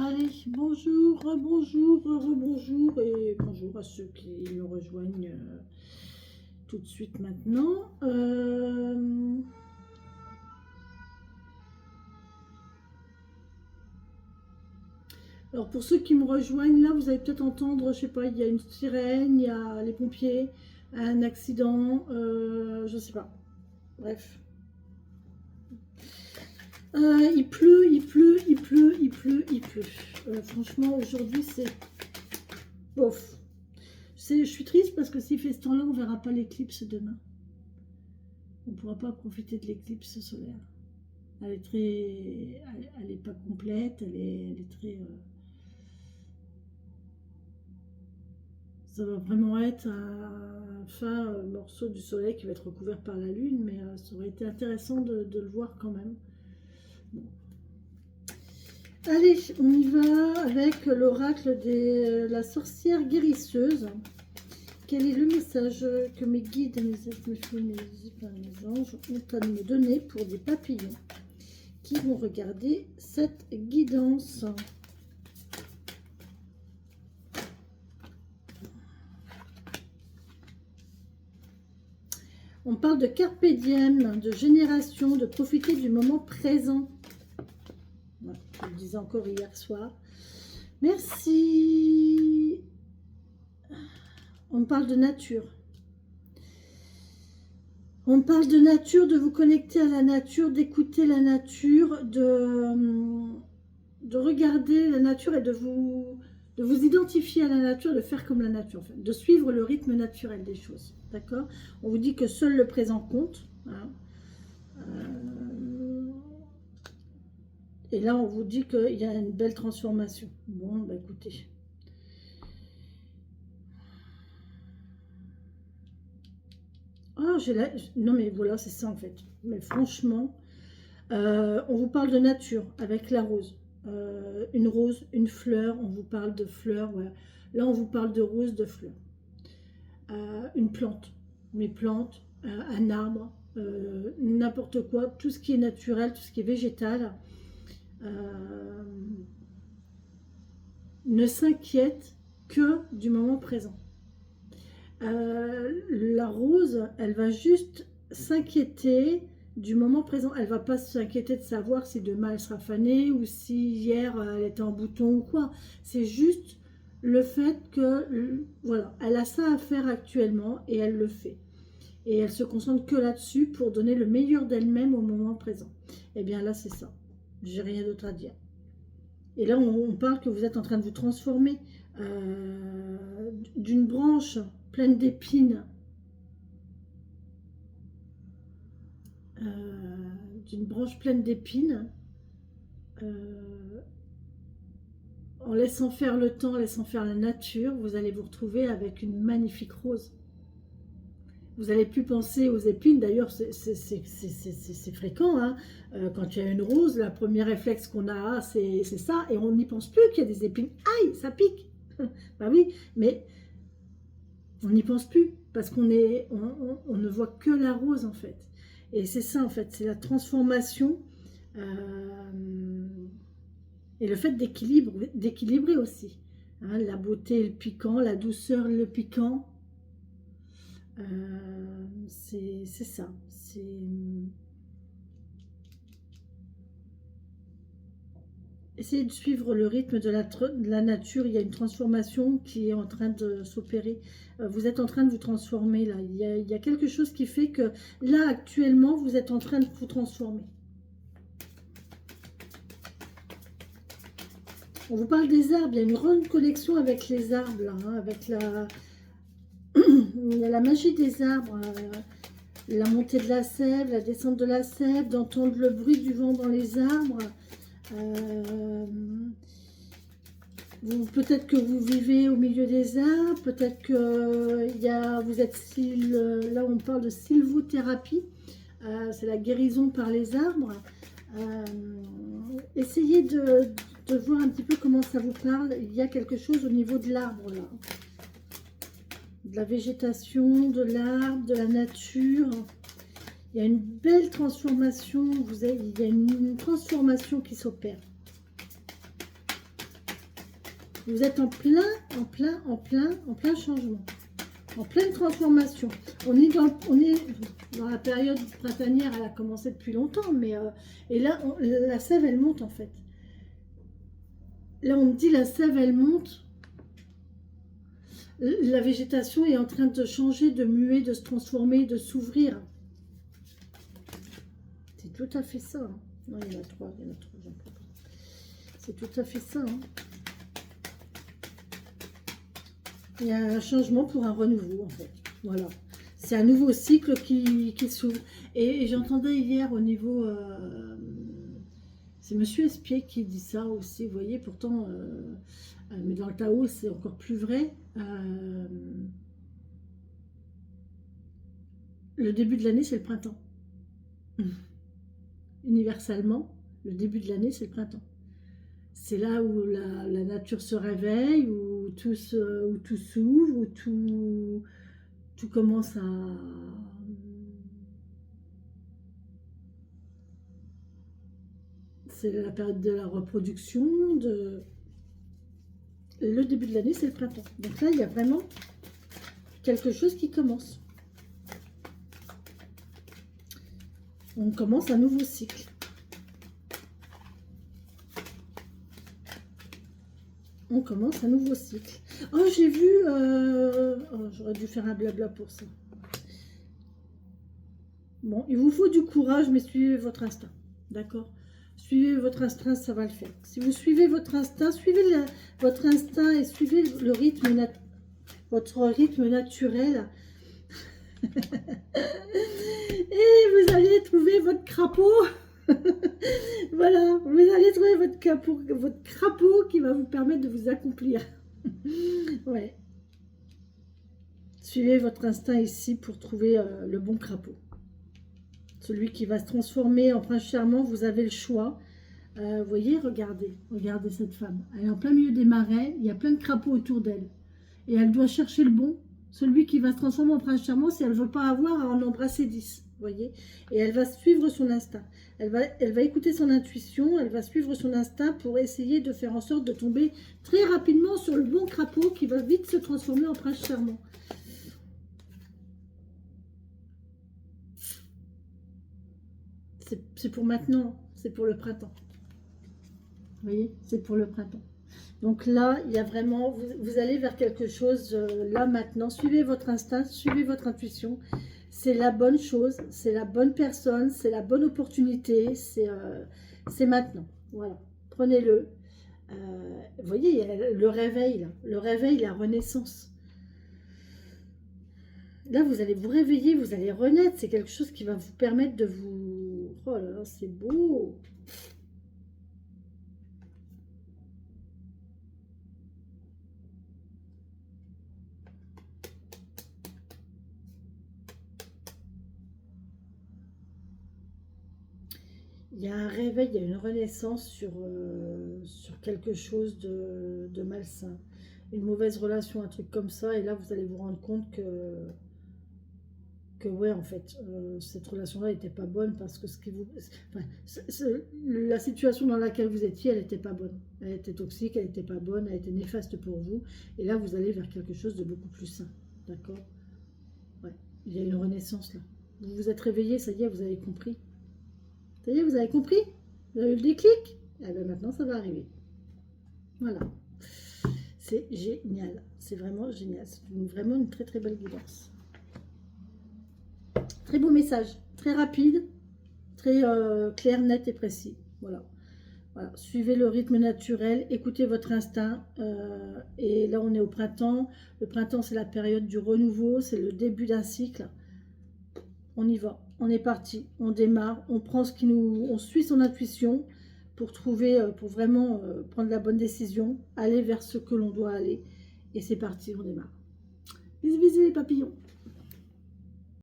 Allez, bonjour, rebonjour, rebonjour et bonjour à ceux qui me rejoignent tout de suite maintenant. Alors pour ceux qui me rejoignent là, vous allez peut-être entendre, je sais pas, il y a une sirène, il y a les pompiers, un accident, je sais pas. Bref. Il pleut, il pleut, il pleut, il pleut, il pleut. Franchement, aujourd'hui, c'est bof. Je suis triste parce que s'il fait ce temps-là, on ne verra pas l'éclipse demain. On ne pourra pas profiter de l'éclipse solaire. Elle est très... Elle n'est pas complète, elle est très... Ça va vraiment être un fin morceau du soleil qui va être recouvert par la lune, mais ça aurait été intéressant de le voir quand même. Bon. Allez, on y va avec l'oracle de la sorcière guérisseuse. Quel est le message que mes guides, mes anges ont à me donner pour des papillons qui vont regarder cette guidance? On parle de carpe diem, de génération, de profiter du moment présent. Ouais, je le disais encore hier soir. Merci. On parle de nature. On parle de nature, de vous connecter à la nature, d'écouter la nature, de regarder la nature et de vous identifier à la nature, de faire comme la nature, en fait, de suivre le rythme naturel des choses. D'accord? On vous dit que seul le présent compte. Hein. Et là, on vous dit qu'il y a une belle transformation. Bon, bah écoutez. Ah, non mais voilà, c'est ça en fait. Mais franchement, on vous parle de nature avec la rose. Une rose, une fleur, on vous parle de fleurs. Ouais. Là, on vous parle de rose, de fleurs. Une plante, mes plantes, un arbre, n'importe quoi, tout ce qui est naturel, tout ce qui est végétal. Ne s'inquiète que du moment présent. La rose, elle va juste s'inquiéter du moment présent. Elle va pas s'inquiéter de savoir si demain elle sera fanée ou si hier elle était en bouton ou quoi. C'est juste le fait que, voilà, elle a ça à faire actuellement et elle le fait. Et elle se concentre que là-dessus pour donner le meilleur d'elle-même au moment présent. Et bien là, c'est ça. J'ai rien d'autre à dire. Et là, on parle que vous êtes en train de vous transformer d'une branche pleine d'épines, en laissant faire le temps, en laissant faire la nature, vous allez vous retrouver avec une magnifique rose. Vous n'allez plus penser aux épines, d'ailleurs c'est fréquent, hein. Quand il y a une rose, le premier réflexe qu'on a, c'est ça, et on n'y pense plus qu'il y a des épines. Aïe, ça pique. Bah oui, mais on n'y pense plus, parce qu'on ne voit que la rose en fait. Et c'est ça en fait, c'est la transformation et le fait d'équilibrer aussi. Hein, la beauté, le piquant, la douceur, le piquant. C'est ça. Essayez de suivre le rythme de la nature. Il y a une transformation qui est en train de s'opérer. Vous êtes en train de vous transformer là. Il y a quelque chose qui fait que là actuellement vous êtes en train de vous transformer. On vous parle des arbres. Il y a une grande connexion avec les arbres là, hein, avec il y a la magie des arbres, la montée de la sève, la descente de la sève, d'entendre le bruit du vent dans les arbres. Peut-être que vous vivez au milieu des arbres, peut-être que vous êtes là on parle de sylvothérapie, c'est la guérison par les arbres. Essayez de voir un petit peu comment ça vous parle. Il y a quelque chose au niveau de l'arbre là. De la végétation, de l'arbre, de la nature. Il y a une belle transformation, il y a une transformation qui s'opère. Vous êtes en plein changement, en pleine transformation. On est dans la période printanière, elle a commencé depuis longtemps, mais et là, la sève, elle monte en fait. Là, on me dit la sève, elle monte. La végétation est en train de changer, de muer, de se transformer, de s'ouvrir. C'est tout à fait ça. Hein. Non, il y en a trois, j'en prends pas. C'est tout à fait ça. Hein. Il y a un changement pour un renouveau, en fait. Voilà. C'est un nouveau cycle qui s'ouvre. Et j'entendais hier au niveau... c'est Monsieur Espier qui dit ça aussi, vous voyez, pourtant... mais dans le Tao, c'est encore plus vrai. Le début de l'année, c'est le printemps. Universellement, le début de l'année, c'est le printemps. C'est là où la nature se réveille, où tout s'ouvre, où tout commence à... C'est la période de la reproduction, le début de l'année, c'est le printemps. Donc là, il y a vraiment quelque chose qui commence. On commence un nouveau cycle. On commence un nouveau cycle. Oh, j'ai vu... Oh, j'aurais dû faire un blabla pour ça. Bon, il vous faut du courage, mais suivez votre instinct. D'accord ? Suivez votre instinct, ça va le faire. Si vous suivez votre instinct, votre instinct et suivez le rythme, votre rythme naturel. Et vous allez trouver votre crapaud. Voilà, vous allez trouver votre crapaud qui va vous permettre de vous accomplir. Ouais. Suivez votre instinct ici pour trouver le bon crapaud. Celui qui va se transformer en prince charmant, vous avez le choix. Vous voyez, regardez cette femme. Elle est en plein milieu des marais, il y a plein de crapauds autour d'elle. Et elle doit chercher le bon, celui qui va se transformer en prince charmant si elle ne veut pas avoir à en embrasser 10. Vous voyez? Et elle va suivre son instinct. Elle va écouter son intuition, elle va suivre son instinct pour essayer de faire en sorte de tomber très rapidement sur le bon crapaud qui va vite se transformer en prince charmant. C'est pour maintenant, c'est pour le printemps. Vous voyez, c'est pour le printemps. Donc là, il y a vraiment, vous allez vers quelque chose là maintenant. Suivez votre instinct, suivez votre intuition. C'est la bonne chose, c'est la bonne personne, c'est la bonne opportunité. C'est maintenant. Voilà, prenez-le. Vous voyez, il y a le réveil, là. Le réveil, la renaissance. Là, vous allez vous réveiller, vous allez renaître. C'est quelque chose qui va vous permettre de vous... Oh là là, c'est beau. Il y a un réveil, il y a une renaissance sur quelque chose de malsain. Une mauvaise relation, un truc comme ça. Et là, vous allez vous rendre compte que ouais, en fait, cette relation-là n'était pas bonne parce que la situation dans laquelle vous étiez, elle n'était pas bonne. Elle était toxique, elle n'était pas bonne, elle était néfaste pour vous. Et là, vous allez vers quelque chose de beaucoup plus sain. D'accord? Ouais, il y a une renaissance là. Vous vous êtes réveillé, ça y est, vous avez compris. Ça y est, vous avez compris? Vous avez eu le déclic? Et bien maintenant, ça va arriver. Voilà. C'est génial. C'est vraiment génial. C'est vraiment une très très belle guidance. Très beau message. Très rapide. Très clair, net et précis. Voilà. Voilà. Suivez le rythme naturel. Écoutez votre instinct. Et là, on est au printemps. Le printemps, c'est la période du renouveau. C'est le début d'un cycle. On y va. On est parti, on démarre, on prend on suit son intuition pour trouver, pour vraiment prendre la bonne décision, aller vers ce que l'on doit aller. Et c'est parti, on démarre. Bisous, bisous les papillons.